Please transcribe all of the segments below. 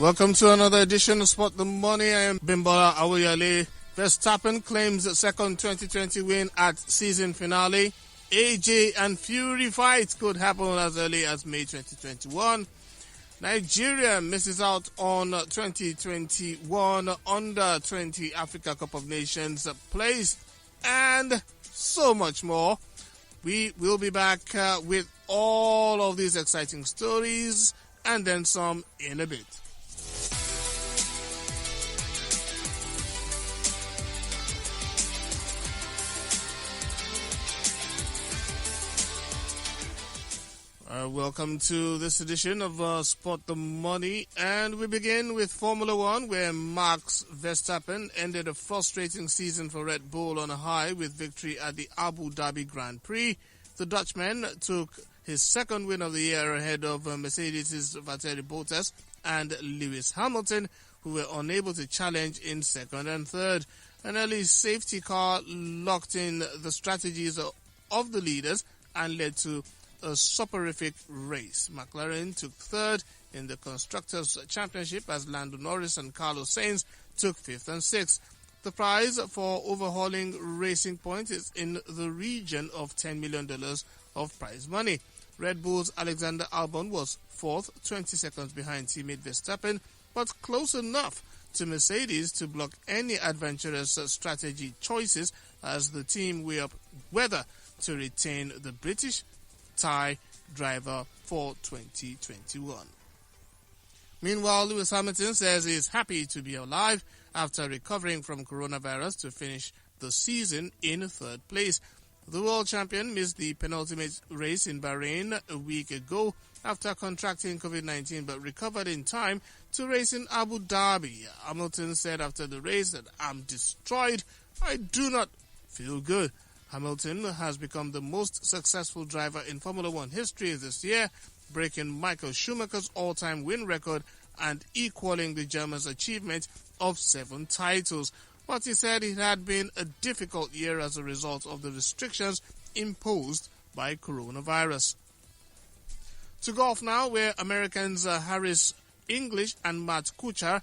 Welcome to another edition of Spot the Money. I am Bimbola Awoyale. Verstappen claims a second 2020 win at season finale. AJ and Fury fight could happen as early as May 2021. Nigeria misses out on 2021 Under-20 Africa Cup of Nations place, and so much more. We will be back with all of these exciting stories and then some in a bit. Welcome to this edition of Spot the Money, and we begin with Formula One, where Max Verstappen ended a frustrating season for Red Bull on a high with victory at the Abu Dhabi Grand Prix. The Dutchman took his second win of the year ahead of Mercedes' Valtteri Bottas and Lewis Hamilton, who were unable to challenge in second and third. An early safety car locked in the strategies of the leaders and led to a soporific race. McLaren took third in the Constructors' Championship as Lando Norris and Carlos Sainz took fifth and sixth. The prize for overhauling Racing Point is in the region of $10 million of prize money. Red Bull's Alexander Albon was fourth, 20 seconds behind teammate Verstappen, but close enough to Mercedes to block any adventurous strategy choices as the team weigh up whether to retain the British tie driver for 2021. Meanwhile, Lewis Hamilton says he is happy to be alive after recovering from coronavirus to finish the season in third place. The world champion missed the penultimate race in Bahrain a week ago after contracting COVID-19 but recovered in time to race in Abu Dhabi. Hamilton said after the race that "I'm destroyed. I do not feel good." Hamilton has become the most successful driver in Formula One history this year, breaking Michael Schumacher's all-time win record and equaling the German's achievement of 7 titles. But he said it had been a difficult year as a result of the restrictions imposed by coronavirus. To golf now, where Americans Harris English and Matt Kuchar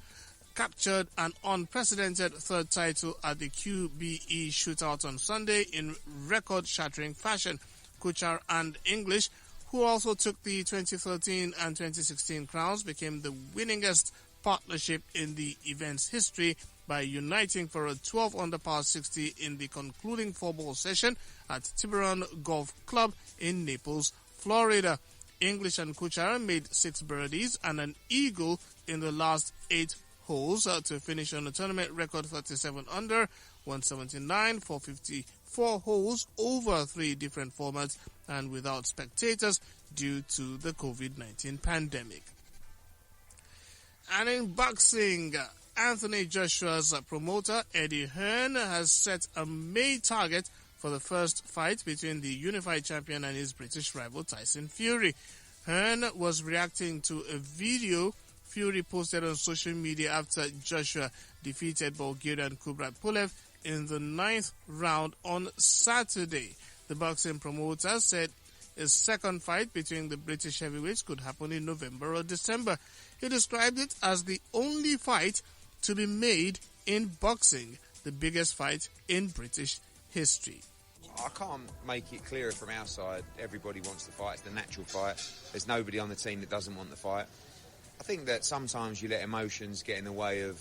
captured an unprecedented third title at the QBE shootout on Sunday in record-shattering fashion. Kuchar and English, who also took the 2013 and 2016 crowns, became the winningest partnership in the event's history by uniting for a 12-under par 60 in the concluding 4-ball session at Tiburon Golf Club in Naples, Florida. English and Kuchar made 6 birdies and an eagle in the last 8 holes to finish on a tournament record 37 under, 179 for 54 holes over 3 different formats and without spectators due to the COVID-19 pandemic. And in boxing, Anthony Joshua's promoter Eddie Hearn has set a May target for the first fight between the unified champion and his British rival Tyson Fury. Hearn was reacting to a video Fury posted on social media after Joshua defeated Bulgarian Kubrat Pulev in the 9th round on Saturday. The boxing promoter said a second fight between the British heavyweights could happen in November or December. He described it as the only fight to be made in boxing, the biggest fight in British history. I can't make it clearer from our side. Everybody wants the fight. It's the natural fight. There's nobody on the team that doesn't want the fight. I think that sometimes you let emotions get in the way of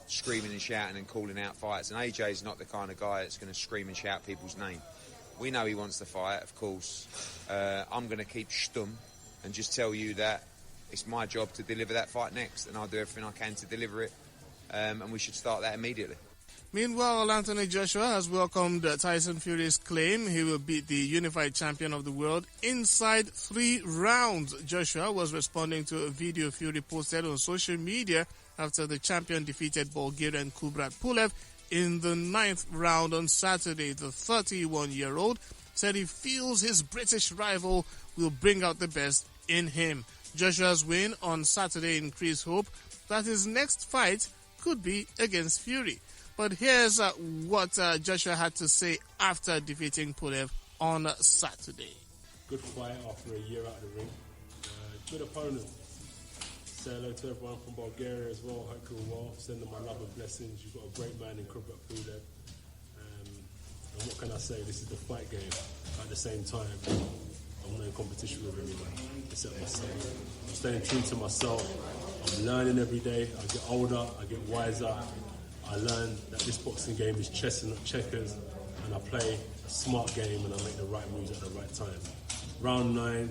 screaming and shouting and calling out fights, and AJ's not the kind of guy that's going to scream and shout people's name. We know he wants the fight, of course. I'm going to keep stum and just tell you that it's my job to deliver that fight next, and I'll do everything I can to deliver it, and we should start that immediately. Meanwhile, Anthony Joshua has welcomed Tyson Fury's claim he will beat the unified champion of the world inside 3 rounds. Joshua was responding to a video Fury posted on social media after the champion defeated Bulgarian Kubrat Pulev in the 9th round on Saturday. The 31-year-old said he feels his British rival will bring out the best in him. Joshua's win on Saturday increased hope that his next fight could be against Fury. But here's what Joshua had to say after defeating Pulev on Saturday. Good fight after a year out of the ring. Good opponent. say hello to everyone from Bulgaria as well. Hope you're well. Send them my love and blessings. You've got a great man in Kubrat Pulev. And what can I say? This is the fight game. At the same time, I'm not in competition with anyone except myself. I'm staying true to myself. I'm learning every day. I get older. I get wiser. I learn that this boxing game is chess and not checkers. And I play a smart game and I make the right moves at the right time. Round 9,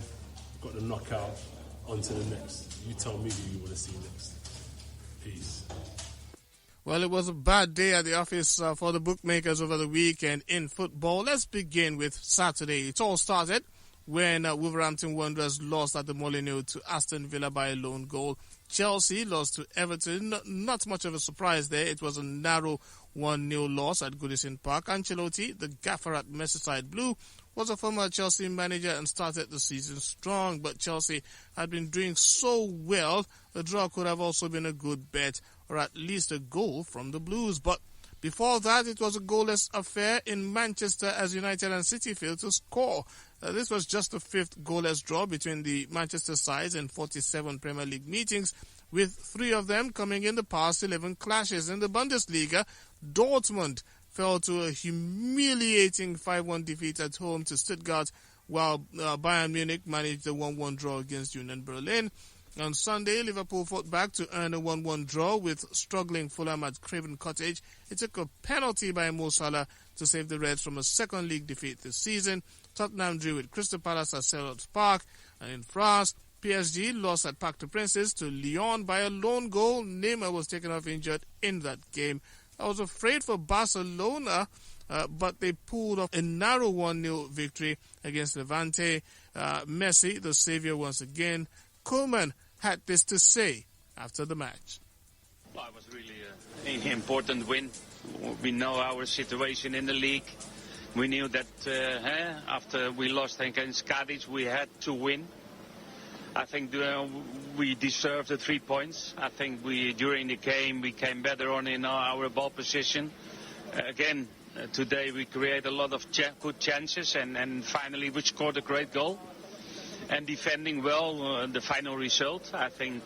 got the knockout. On to the next. You tell me who you want to see next. Peace. Well, it was a bad day at the office for the bookmakers over the weekend in football. Let's begin with Saturday. It all started when Wolverhampton Wanderers lost at the Molineux to Aston Villa by a lone goal. Chelsea lost to Everton. Not much of a surprise there. It was a narrow 1-0 loss at Goodison Park. Ancelotti, the gaffer at Merseyside Blue, was a former Chelsea manager and started the season strong, but Chelsea had been doing so well, a draw could have also been a good bet, or at least a goal from the Blues. But before that, it was a goalless affair in Manchester as United and City failed to score. This was just the 5th goalless draw between the Manchester sides in 47 Premier League meetings, with 3 of them coming in the past 11 clashes. In the Bundesliga, Dortmund fell to a humiliating 5-1 defeat at home to Stuttgart, while Bayern Munich managed a 1-1 draw against Union Berlin. On Sunday, Liverpool fought back to earn a 1-1 draw with struggling Fulham at Craven Cottage. It took a penalty by Mo Salah to save the Reds from a second league defeat this season. Tottenham drew with Crystal Palace at Selhurst Park. And in France, PSG lost at Parc des Princes to Lyon by a lone goal. Neymar was taken off injured in that game. I was afraid for Barcelona, but they pulled off a narrow 1-0 victory against Levante. Messi, the saviour once again. Koeman had this to say after the match. Well, it was really an important win. We know our situation in the league. We knew that after we lost against Cadiz, we had to win. I think we deserved the 3 points. I think during the game we came better on in our ball position. Again, today we created a lot of good chances and finally we scored a great goal. And defending well the final result. I think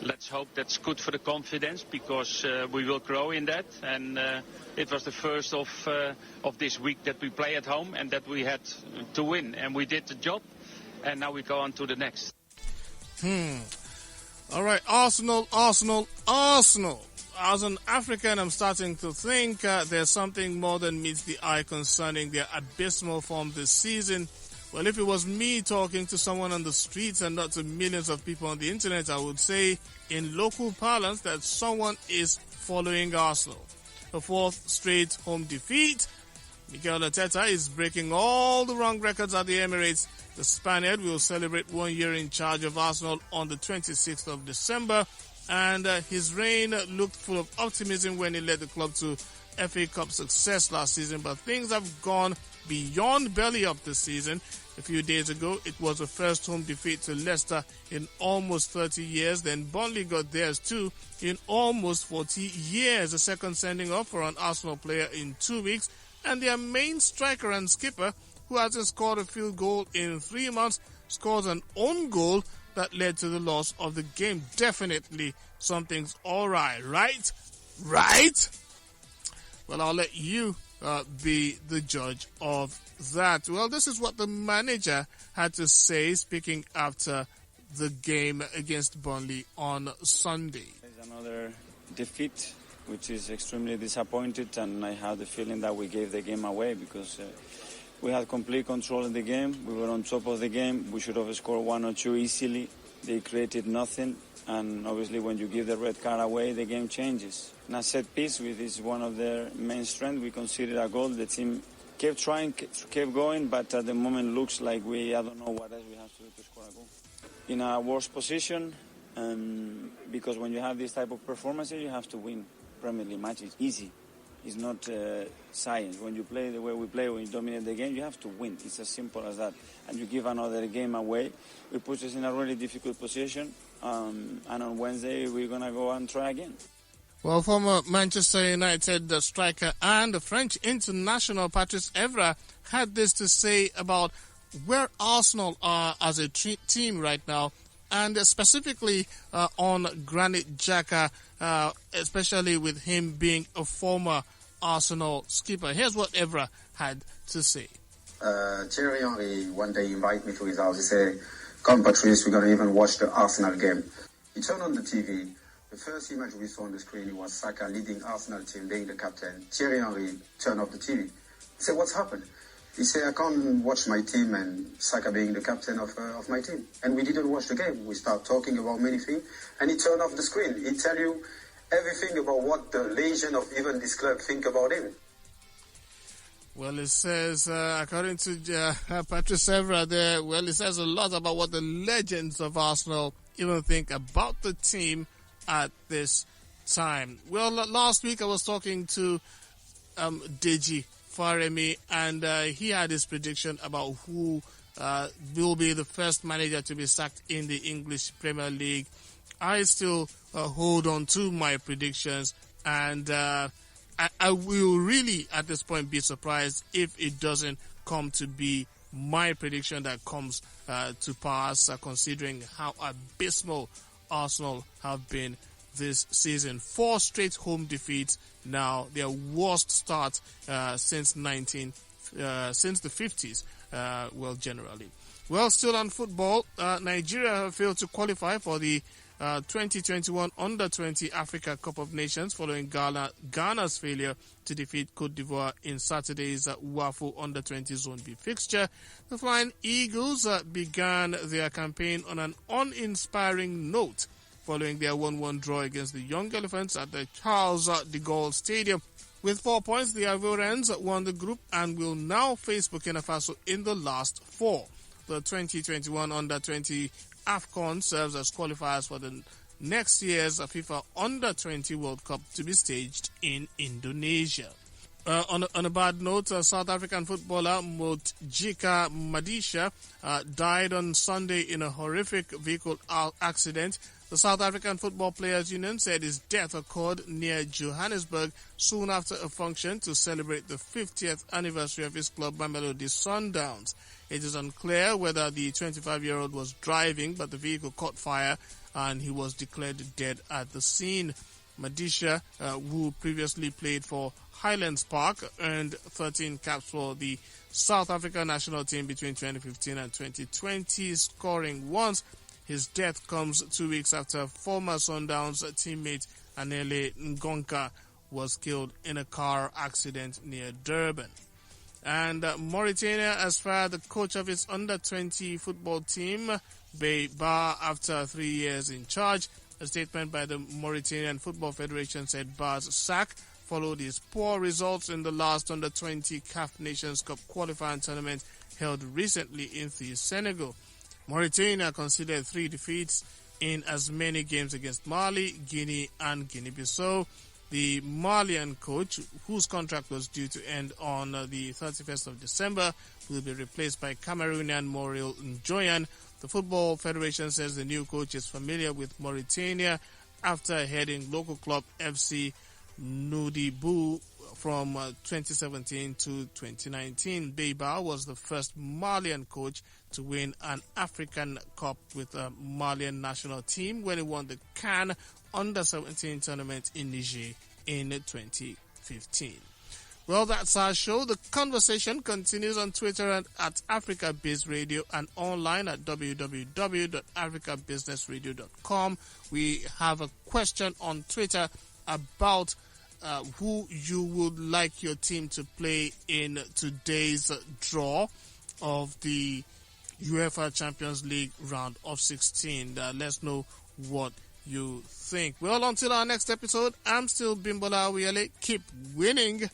let's hope that's good for the confidence because we will grow in that. And it was the first of this week that we play at home and that we had to win. And we did the job. And now we go on to the next. All right, Arsenal. As an African, I'm starting to think there's something more than meets the eye concerning their abysmal form this season. Well, if it was me talking to someone on the streets and not to millions of people on the internet, I would say in local parlance that someone is following Arsenal. A 4th straight home defeat. Mikel Arteta is breaking all the wrong records at the Emirates. The Spaniard will celebrate 1 year in charge of Arsenal on the 26th of December, and his reign looked full of optimism when he led the club to FA Cup success last season, but things have gone beyond belly up this season. A few days ago, it was the first home defeat to Leicester in almost 30 years. Then Burnley got theirs too in almost 40 years. A second sending off for an Arsenal player in 2 weeks, and their main striker and skipper, who hasn't scored a field goal in 3 months, scores an own goal that led to the loss of the game. Definitely something's all right, right? Well, I'll let you be the judge of that. Well, this is what the manager had to say, speaking after the game against Burnley on Sunday. There's another defeat, which is extremely disappointed, and I have the feeling that we gave the game away because we had complete control in the game. We were on top of the game. We should have scored 1 or 2 easily. They created nothing, and obviously when you give the red card away, the game changes. And a set piece, which is one of their main strengths, we conceded a goal. The team kept trying, kept going, but at the moment looks like I don't know what else we have to do to score a goal. In a worse position, because when you have this type of performances, you have to win Premier League matches. Easy. It's not science. When you play the way we play, when you dominate the game, you have to win. It's as simple as that. And you give another game away, it puts us in a really difficult position. And on Wednesday, we're going to go and try again. Well, former Manchester United striker and the French international Patrice Evra had this to say about where Arsenal are as a team right now and specifically on Granit Xhaka, especially with him being a former Arsenal skipper. Here's what Evra had to say. Thierry Henry one day invited me to his house. He said, "Come, Patrice, we're going to even watch the Arsenal game." He turned on the TV. The first image we saw on the screen, it was Saka leading Arsenal team, being the captain. Thierry Henry turned off the TV. He said, "What's happened?" He said, "I can't watch my team and Saka being the captain of my team." And we didn't watch the game. We started talking about many things, and he turned off the screen. He tell you everything about what the legend of even this club think about him. Well, it says, according to Patrice Evra there, well, it says a lot about what the legends of Arsenal even think about the team at this time. Well, last week I was talking to Deji Faremi, and he had his prediction about who will be the first manager to be sacked in the English Premier League. I still hold on to my predictions, and I will really at this point be surprised if it doesn't come to be my prediction that comes to pass, considering how abysmal Arsenal have been this season. 4 straight home defeats now, their worst start since the 50s, generally. Well, still on football, Nigeria have failed to qualify for the 2021 Under-20 Africa Cup of Nations following Ghana's failure to defeat Cote d'Ivoire in Saturday's WAFU Under-20 Zone B fixture. The Flying Eagles began their campaign on an uninspiring note following their 1-1 draw against the Young Elephants at the Charles de Gaulle Stadium. With 4 points, the Ivorians won the group and will now face Burkina Faso in the last 4. The 2021 Under-20 AFCON serves as qualifiers for the next year's FIFA Under-20 World Cup to be staged in Indonesia. On a bad note, South African footballer Motjika Madisha died on Sunday in a horrific vehicle accident. The South African Football Players Union said his death occurred near Johannesburg soon after a function to celebrate the 50th anniversary of his club Mamelodi Sundowns. It is unclear whether the 25-year-old was driving, but the vehicle caught fire and he was declared dead at the scene. Madisha, who previously played for Highlands Park, earned 13 caps for the South Africa national team between 2015 and 2020, scoring once. His death comes 2 weeks after former Sundowns teammate Anele Ngonka was killed in a car accident near Durban. And Mauritania has fired the coach of its under-20 football team, Ba, after 3 years in charge. A statement by the Mauritanian Football Federation said Ba's sack followed his poor results in the last under-20 CAF Nations Cup qualifying tournament held recently in Senegal. Mauritania conceded 3 defeats in as many games against Mali, Guinea and Guinea-Bissau. The Malian coach, whose contract was due to end on the 31st of December, will be replaced by Cameroonian Maurice Njoyan. The Football Federation says the new coach is familiar with Mauritania after heading local club FC Nouadhibou from 2017 to 2019. Beiba was the first Malian coach to win an African Cup with a Malian national team when he won the CAN Under-17 tournament in Niger in 2015. Well, that's our show. The conversation continues on Twitter at Africa Biz Radio and online at www.africabusinessradio.com. We have a question on Twitter about who you would like your team to play in today's draw of the UEFA Champions League round of 16. Let's know what you think. Well, until our next episode, I'm still Bimbola Wiele. Keep winning.